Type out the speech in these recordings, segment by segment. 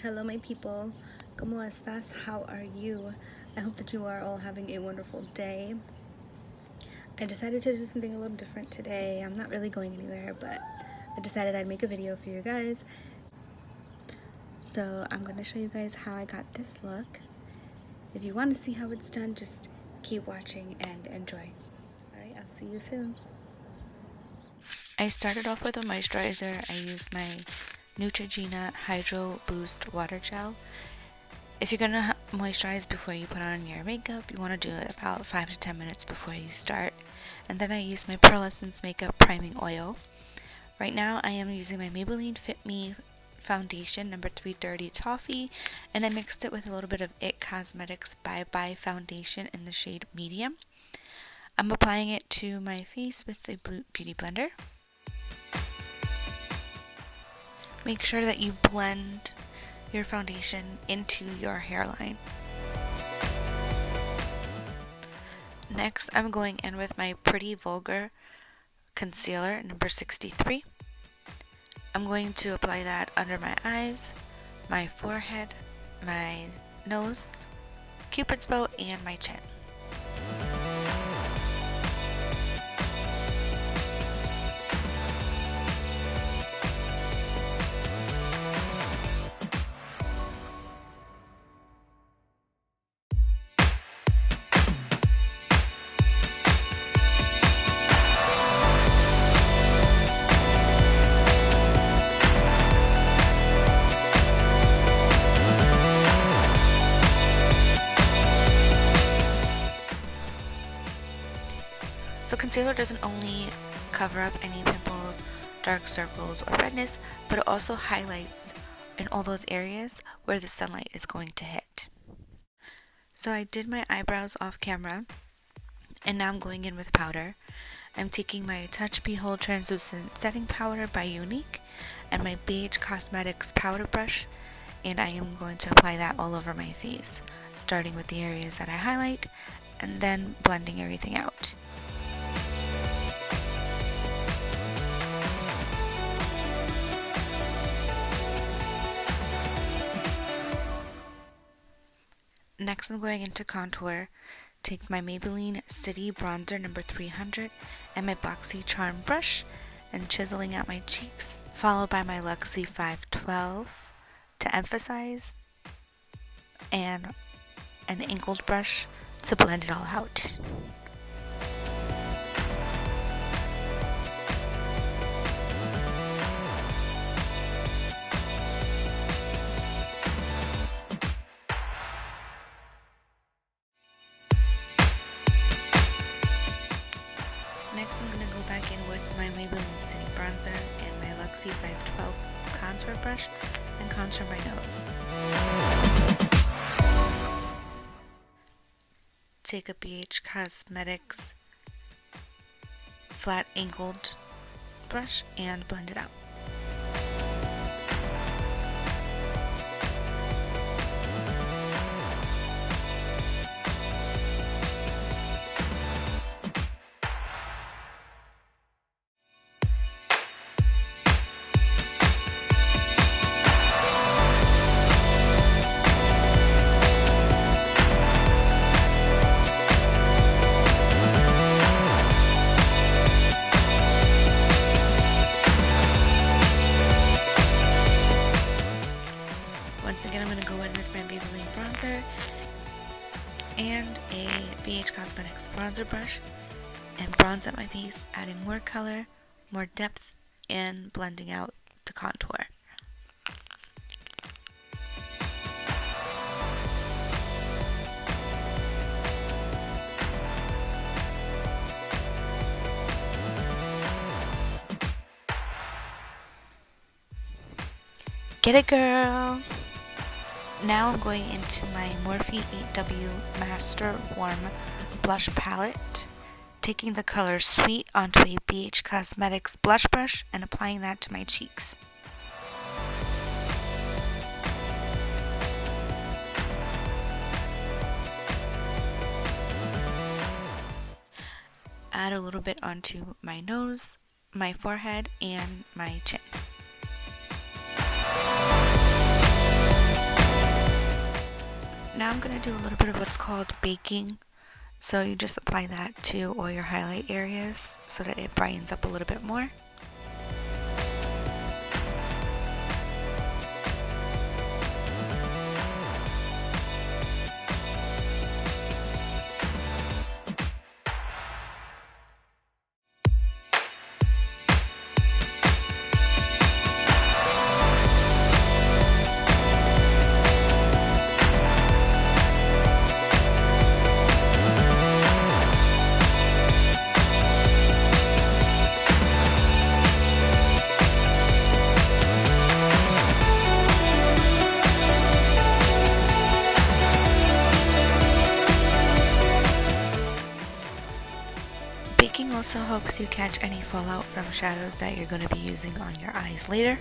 Hello my people, ¿cómo estás? How are you? I hope that you are all having a wonderful day. I decided to do something a little different today. I'm not really going anywhere, but I decided I'd make a video for you guys. So I'm going to show you guys how I got this look. If you want to see how it's done, just keep watching and enjoy. Alright, I'll see you soon. I started off with a moisturizer. I used my Neutrogena Hydro Boost Water Gel. If you're gonna moisturize before you put on your makeup, you want to do it about 5 to 10 minutes before you start. And then I used my Pearlessence Makeup Priming Oil. Right now I am using my Maybelline FitMe foundation number 330 Toffee, and I mixed it with a little bit of It Cosmetics Bye Bye foundation in the shade Medium. I'm applying it to my face with the Beauty Blender. Make sure that you blend your foundation into your hairline. Next, I'm going in with my Pretty Vulgar concealer number 63. I'm going to apply that under my eyes, my forehead, my nose, Cupid's bow, and my chin. So concealer doesn't only cover up any pimples, dark circles, or redness, but it also highlights in all those areas where the sunlight is going to hit. So I did my eyebrows off camera, and now I'm going in with powder. I'm taking my Touch Behold Translucent Setting Powder by Younique and my Beige Cosmetics powder brush, and I am going to apply that all over my face, starting with the areas that I highlight and then blending everything out. Next, I'm going into contour. Take my Maybelline City Bronzer number 300 and my Boxy Charm brush and chiseling out my cheeks, followed by my Luxie 512 to emphasize, and an angled brush to blend it all out. Next, I'm going to go back in with my Maybelline City Bronzer and my Luxie 512 contour brush and contour my nose. Take a BH Cosmetics flat angled brush and blend it out. Once again, I'm going to go in with my Maybelline bronzer and a BH Cosmetics bronzer brush and bronze up my face, adding more color, more depth, and blending out the contour. Get it, girl! Now I'm going into my Morphe 8W Master Warm Blush Palette, taking the color Sweet onto a BH Cosmetics blush brush and applying that to my cheeks. Add a little bit onto my nose, my forehead, and my chin. Now I'm going to do a little bit of what's called baking. So you just apply that to all your highlight areas so that it brightens up a little bit more. Baking also helps you catch any fallout from shadows that you're going to be using on your eyes later.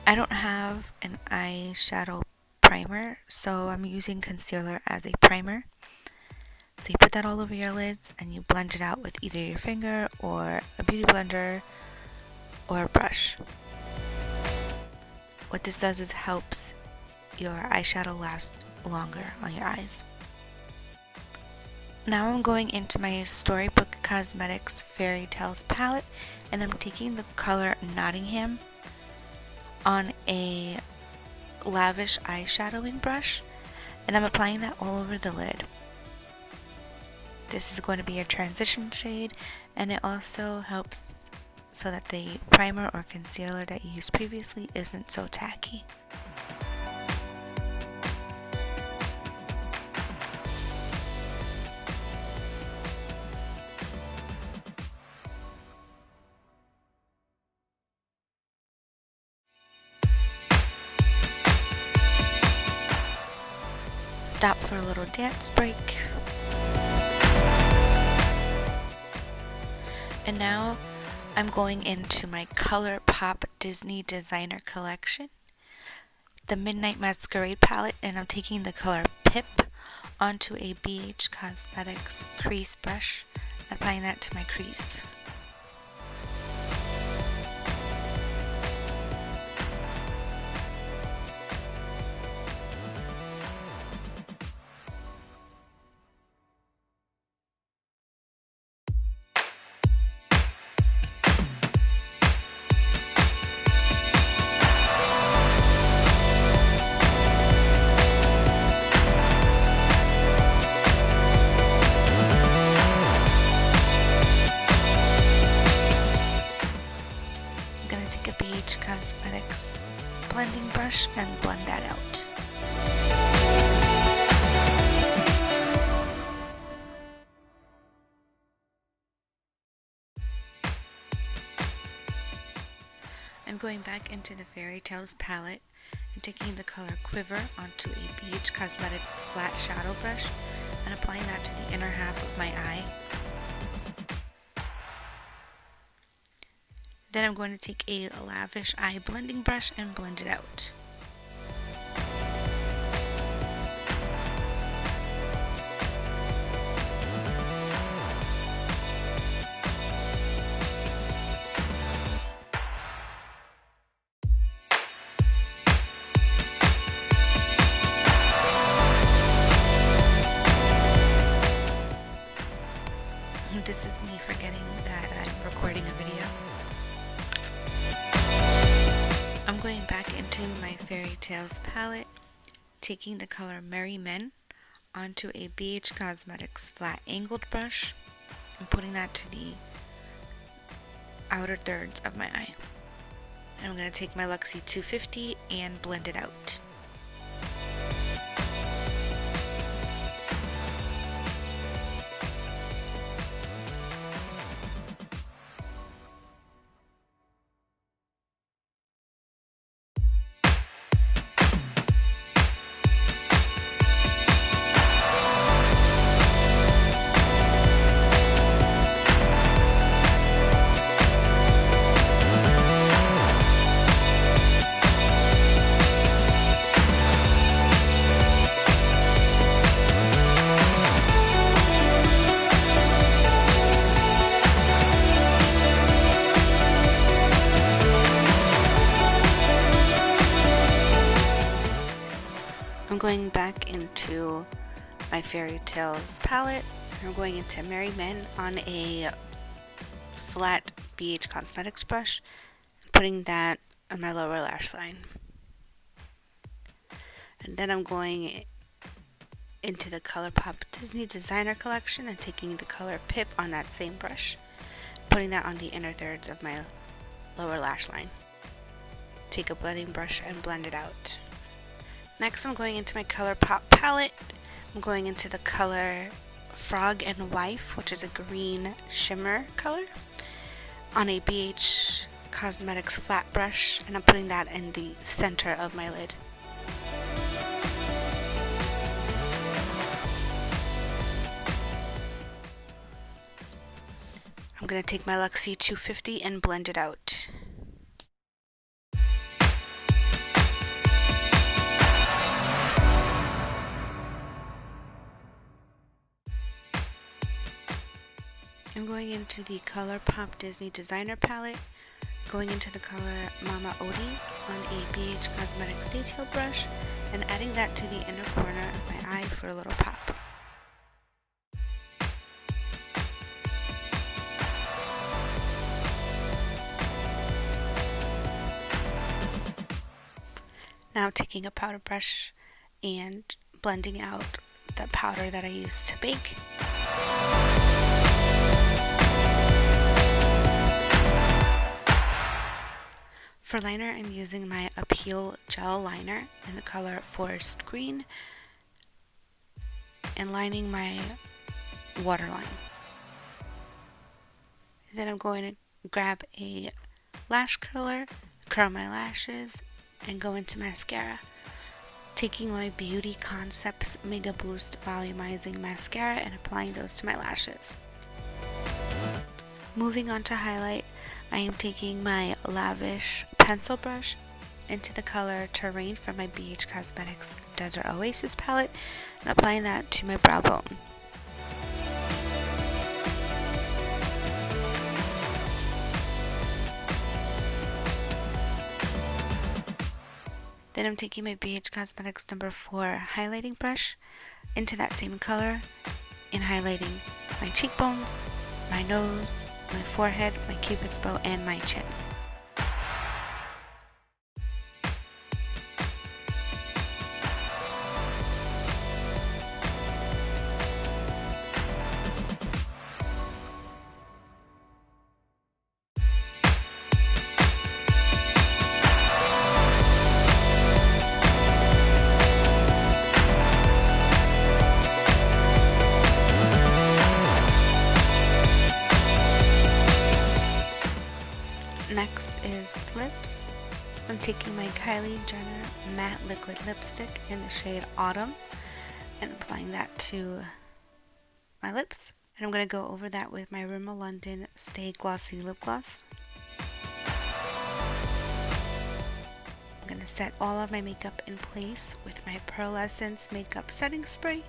I don't have an eyeshadow primer, so I'm using concealer as a primer. So you put that all over your lids and you blend it out with either your finger or a beauty blender or a brush. What this does is helps your eyeshadow last longer on your eyes. Now I'm going into my Storybook Cosmetics Fairy Tales palette, and I'm taking the color Nottingham on a lavish eyeshadowing brush, and I'm applying that all over the lid. This is going to be a transition shade, and it also helps so that the primer or concealer that you used previously isn't so tacky. Stop for a little dance break. And now I'm going into my ColourPop Disney Designer Collection, the Midnight Masquerade palette, and I'm taking the color Pip onto a BH Cosmetics crease brush and applying that to my crease. Cosmetics blending brush and blend that out. I'm going back into the Fairy Tales palette and taking the color Quiver onto a BH Cosmetics flat shadow brush and applying that to the inner half of my eye. Then I'm going to take a lavish eye blending brush and blend it out. This is me forgetting that I'm recording a video. I'm going back into my Fairy Tales palette, taking the color Merrymen onto a BH Cosmetics flat angled brush and putting that to the outer thirds of my eye. And I'm going to take my Luxie 250 and blend it out. going back into my Fairy Tales palette. I'm going into Merrymen on a flat BH Cosmetics brush, putting that on my lower lash line. And then I'm going into the ColourPop Disney Designer Collection and taking the color Pip on that same brush, putting that on the inner thirds of my lower lash line. Take a blending brush and blend it out. Next, I'm going into my ColourPop palette. I'm going into the color Frog and Wife, which is a green shimmer color, on a BH Cosmetics flat brush, and I'm putting that in the center of my lid. I'm going to take my Luxie 250 and blend it out. I'm going into the ColourPop Disney Designer palette, going into the color Mama Odie on a BH Cosmetics detail brush, and adding that to the inner corner of my eye for a little pop. Now taking a powder brush and blending out the powder that I used to bake. For liner, I'm using my Appeal Gel Liner in the color Forest Green and lining my waterline. Then I'm going to grab a lash curler, curl my lashes, and go into mascara. Taking my Beauty Concepts Mega Boost Volumizing Mascara and applying those to my lashes. Moving on to highlight, I am taking my Lavish pencil brush into the color Terrain from my BH Cosmetics Desert Oasis palette and applying that to my brow bone. Then I'm taking my BH Cosmetics number 4 highlighting brush into that same color and highlighting my cheekbones, my nose, my forehead, my cupid's bow, and my chin. Next is lips. I'm taking my Kylie Jenner matte liquid lipstick in the shade Autumn and applying that to my lips. And I'm going to go over that with my Rimmel London Stay Glossy Lip Gloss. I'm going to set all of my makeup in place with my Pearlessence makeup setting spray.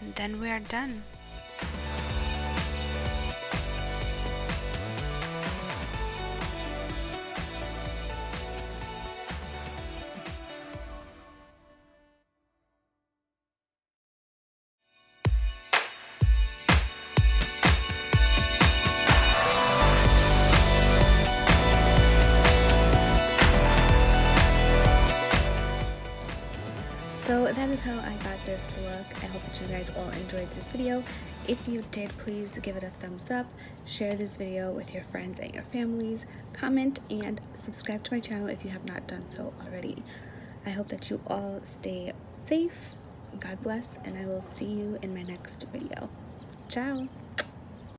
And then we are done. So that is how I got this look. I hope that you guys all enjoyed this video. If you did, please give it a thumbs up, share this video with your friends and your families, comment, and subscribe to my channel if you have not done so already. I hope that you all stay safe, God bless, and I will see you in my next video. Ciao!